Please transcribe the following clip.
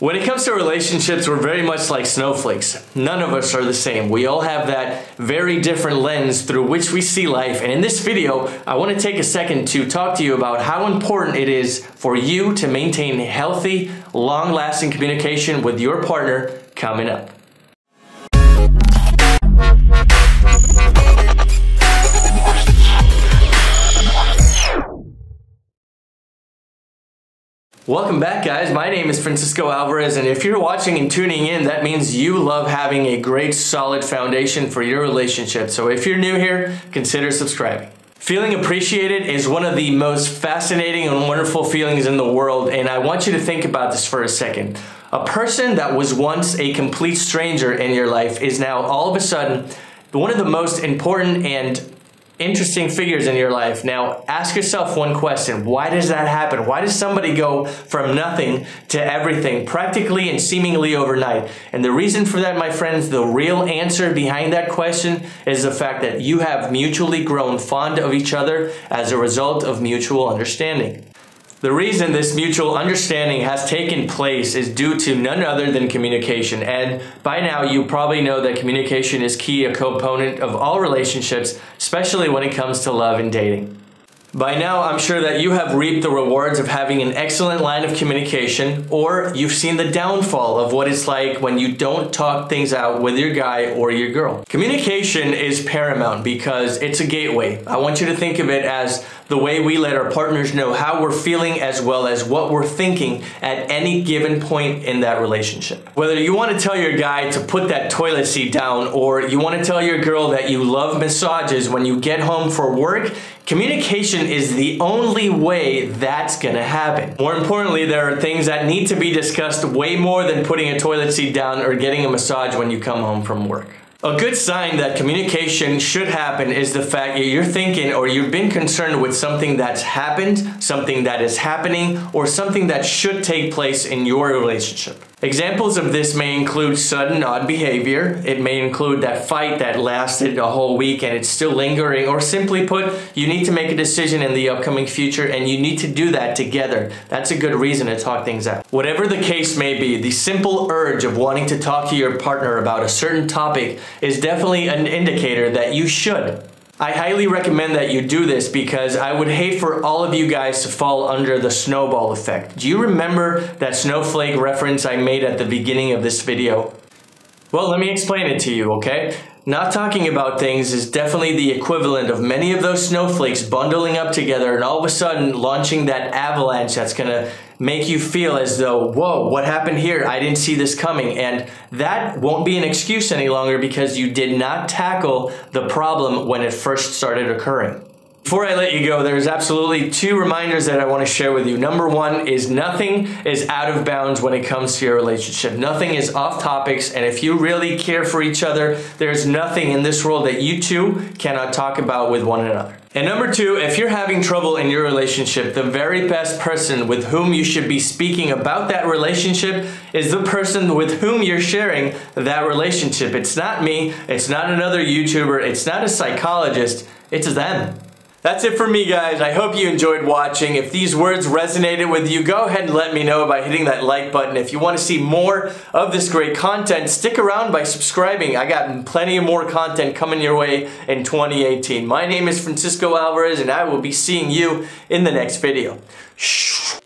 When it comes to relationships, we're very much like snowflakes. None of us are the same. We all have that very different lens through which we see life. And in this video, I want to take a second to talk to you about how important it is for you to maintain healthy, long-lasting communication with your partner coming up. Welcome back, guys. My name is Francisco Alvarez, and if you're watching and tuning in, that means you love having a great solid foundation for your relationship. So if you're new here, consider subscribing. Feeling appreciated is one of the most fascinating and wonderful feelings in the world, and I want you to think about this for a second. A person that was once a complete stranger in your life is now all of a sudden one of the most important and interesting figures in your life. Now, ask yourself one question. Why does that happen? Why does somebody go from nothing to everything practically and seemingly overnight? And the reason for that, my friends, the real answer behind that question is the fact that you have mutually grown fond of each other as a result of mutual understanding. The reason this mutual understanding has taken place is due to none other than communication. And by now, you probably know that communication is key, a component of all relationships, especially when it comes to love and dating. By now, I'm sure that you have reaped the rewards of having an excellent line of communication, or you've seen the downfall of what it's like when you don't talk things out with your guy or your girl. Communication is paramount because it's a gateway. I want you to think of it as the way we let our partners know how we're feeling as well as what we're thinking at any given point in that relationship. Whether you want to tell your guy to put that toilet seat down, or you want to tell your girl that you love massages when you get home for work, communication is the only way that's gonna happen. More importantly, there are things that need to be discussed way more than putting a toilet seat down or getting a massage when you come home from work. A good sign that communication should happen is the fact that you're thinking or you've been concerned with something that's happened, something that is happening, or something that should take place in your relationship. Examples of this may include sudden odd behavior. It may include that fight that lasted a whole week and it's still lingering, or simply put, you need to make a decision in the upcoming future and you need to do that together. That's a good reason to talk things out. Whatever the case may be, the simple urge of wanting to talk to your partner about a certain topic is definitely an indicator that you should. I highly recommend that you do this because I would hate for all of you guys to fall under the snowball effect. Do you remember that snowflake reference I made at the beginning of this video? Well, let me explain it to you, okay? Not talking about things is definitely the equivalent of many of those snowflakes bundling up together and all of a sudden launching that avalanche that's gonna make you feel as though, whoa, what happened here? I didn't see this coming. And that won't be an excuse any longer because you did not tackle the problem when it first started occurring. Before I let you go, there's absolutely two reminders that I want to share with you. Number one is nothing is out of bounds when it comes to your relationship. Nothing is off topics, and if you really care for each other, there's nothing in this world that you two cannot talk about with one another. And number two, if you're having trouble in your relationship, the very best person with whom you should be speaking about that relationship is the person with whom you're sharing that relationship. It's not me, it's not another YouTuber, it's not a psychologist, it's them. That's it for me, guys. I hope you enjoyed watching. If these words resonated with you, go ahead and let me know by hitting that like button. If you want to see more of this great content, stick around by subscribing. I got plenty of more content coming your way in 2018. My name is Francisco Alvarez, and I will be seeing you in the next video. Shh.